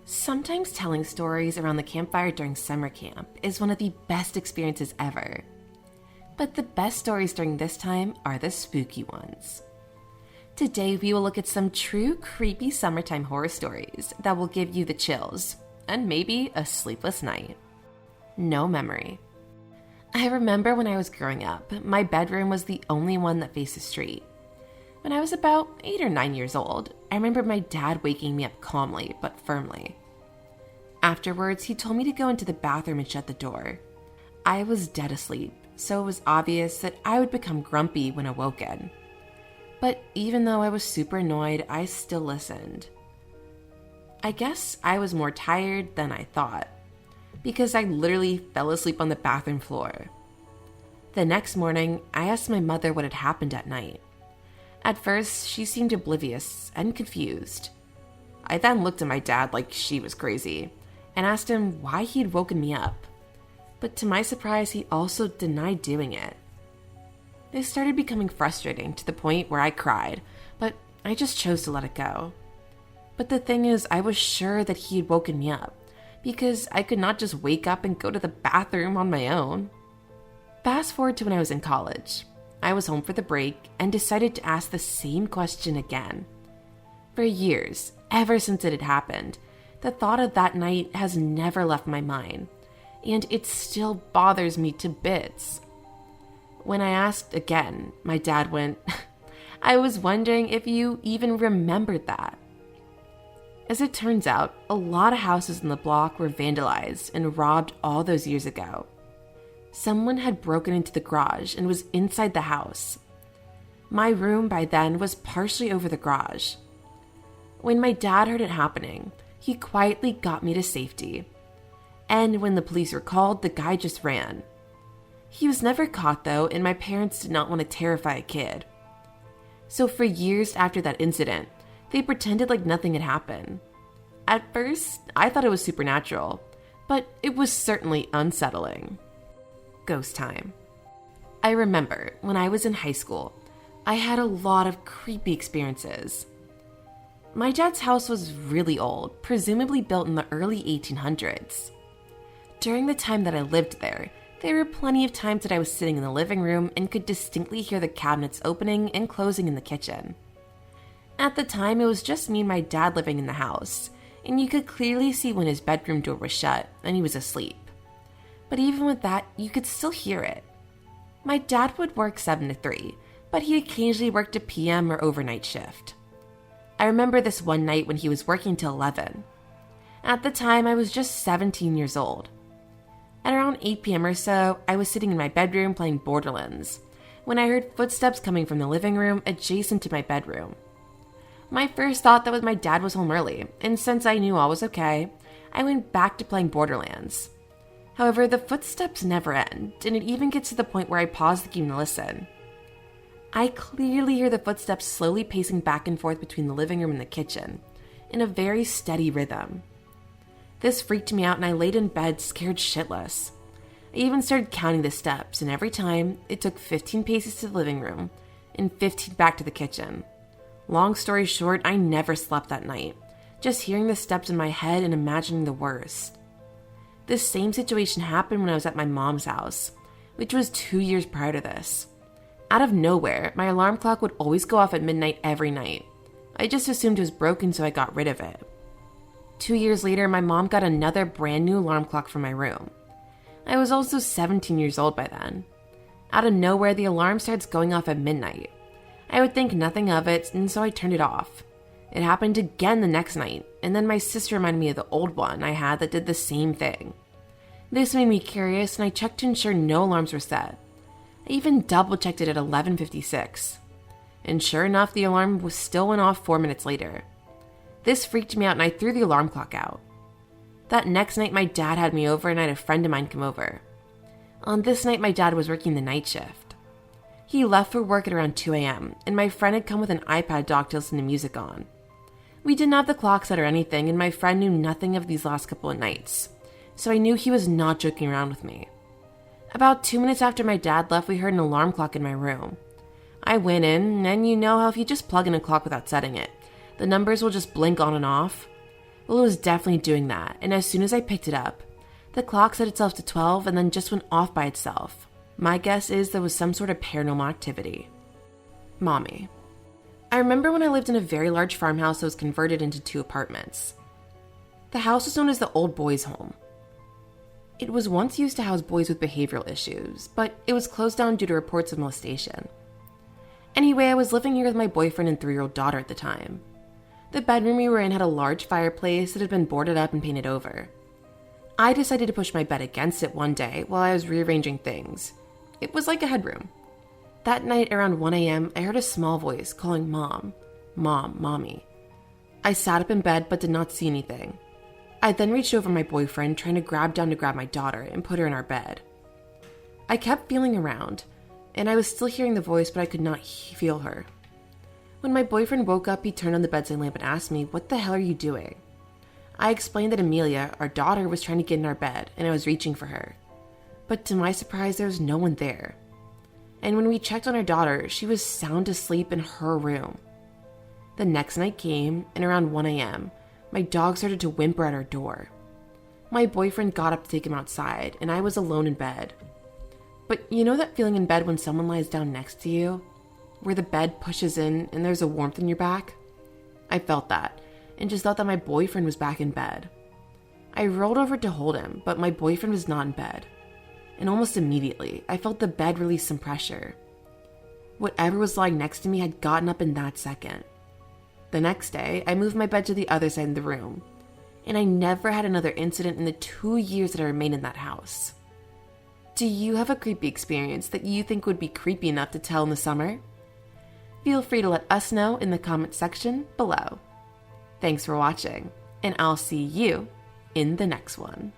Sometimes telling stories around the campfire during summer camp is one of the best experiences ever. But the best stories during this time are the spooky ones. Today we will look at some true creepy summertime horror stories that will give you the chills and maybe a sleepless night. No memory. I remember when I was growing up, my bedroom was the only one that faced the street. When I was about 8 or 9 years old, I remember my dad waking me up calmly but firmly. Afterwards, he told me to go into the bathroom and shut the door. I was dead asleep, so it was obvious that I would become grumpy when awoken. But even though I was super annoyed, I still listened. I guess I was more tired than I thought, because I literally fell asleep on the bathroom floor. The next morning, I asked my mother what had happened at night. At first, she seemed oblivious and confused. I then looked at my dad like she was crazy and asked him why he had woken me up. But to my surprise, he also denied doing it. This started becoming frustrating to the point where I cried, but I just chose to let it go. But the thing is, I was sure that he had woken me up because I could not just wake up and go to the bathroom on my own. Fast forward to when I was in college. I was home for the break and decided to ask the same question again. For years, ever since it had happened, the thought of that night has never left my mind, and it still bothers me to bits. When I asked again, my dad went, "I was wondering if you even remembered that." As it turns out, a lot of houses in the block were vandalized and robbed all those years ago. Someone had broken into the garage and was inside the house. My room by then was partially over the garage. When my dad heard it happening, he quietly got me to safety. And when the police were called, the guy just ran. He was never caught though, and my parents did not want to terrify a kid. So for years after that incident, they pretended like nothing had happened. At first, I thought it was supernatural, but it was certainly unsettling. Ghost time. I remember when I was in high school, I had a lot of creepy experiences. My dad's house was really old, presumably built in the early 1800s. During the time that I lived there were plenty of times that I was sitting in the living room and could distinctly hear the cabinets opening and closing in the kitchen. At the time, it was just me and my dad living in the house, and you could clearly see when his bedroom door was shut and he was asleep. But even with that, you could still hear it. My dad would work 7 to 3, but he occasionally worked a PM or overnight shift. I remember this one night when he was working till 11. At the time, I was just 17 years old. At around 8 p.m. or so, I was sitting in my bedroom playing Borderlands when I heard footsteps coming from the living room adjacent to my bedroom. My first thought that my dad was home early, and since I knew all was okay, I went back to playing Borderlands. However, the footsteps never end, and it even gets to the point where I pause the game to listen. I clearly hear the footsteps slowly pacing back and forth between the living room and the kitchen, in a very steady rhythm. This freaked me out and I laid in bed scared shitless. I even started counting the steps, and every time, it took 15 paces to the living room and 15 back to the kitchen. Long story short, I never slept that night, just hearing the steps in my head and imagining the worst. This same situation happened when I was at my mom's house, which was 2 years prior to this. Out of nowhere, my alarm clock would always go off at midnight every night. I just assumed it was broken, so I got rid of it. 2 years later, my mom got another brand new alarm clock for my room. I was also 17 years old by then. Out of nowhere, the alarm starts going off at midnight. I would think nothing of it, and so I turned it off. It happened again the next night, and then my sister reminded me of the old one I had that did the same thing. This made me curious, and I checked to ensure no alarms were set. I even double-checked it at 11:56. And sure enough, the alarm still went off 4 minutes later. This freaked me out, and I threw the alarm clock out. That next night, my dad had me over, and I had a friend of mine come over. On this night, my dad was working the night shift. He left for work at around 2 a.m., and my friend had come with an iPad dock to listen to music on. We didn't have the clock set or anything, and my friend knew nothing of these last couple of nights, so I knew he was not joking around with me. About 2 minutes after my dad left, we heard an alarm clock in my room. I went in, and you know how if you just plug in a clock without setting it, the numbers will just blink on and off? Well, it was definitely doing that, and as soon as I picked it up, the clock set itself to 12 and then just went off by itself. My guess is there was some sort of paranormal activity. Mommy. I remember when I lived in a very large farmhouse that was converted into 2 apartments. The house was known as the old boys' home. It was once used to house boys with behavioral issues, but it was closed down due to reports of molestation. Anyway, I was living here with my boyfriend and 3-year-old daughter at the time. The bedroom we were in had a large fireplace that had been boarded up and painted over. I decided to push my bed against it one day while I was rearranging things. It was like a headroom. That night around 1 a.m., I heard a small voice calling Mom, Mom, Mommy. I sat up in bed but did not see anything. I then reached over my boyfriend, trying to grab my daughter and put her in our bed. I kept feeling around, and I was still hearing the voice, but I could not feel her. When my boyfriend woke up, he turned on the bedside lamp and asked me, "What the hell are you doing?" I explained that Amelia, our daughter, was trying to get in our bed, and I was reaching for her. But to my surprise, there was no one there. And when we checked on our daughter, she was sound asleep in her room. The next night came, and around 1 a.m., my dog started to whimper at our door. My boyfriend got up to take him outside, and I was alone in bed. But you know that feeling in bed when someone lies down next to you? Where the bed pushes in and there's a warmth in your back? I felt that, and just thought that my boyfriend was back in bed. I rolled over to hold him, but my boyfriend was not in bed. And almost immediately, I felt the bed release some pressure. Whatever was lying next to me had gotten up in that second. The next day, I moved my bed to the other side of the room, and I never had another incident in the 2 years that I remained in that house. Do you have a creepy experience that you think would be creepy enough to tell in the summer? Feel free to let us know in the comments section below. Thanks for watching, and I'll see you in the next one.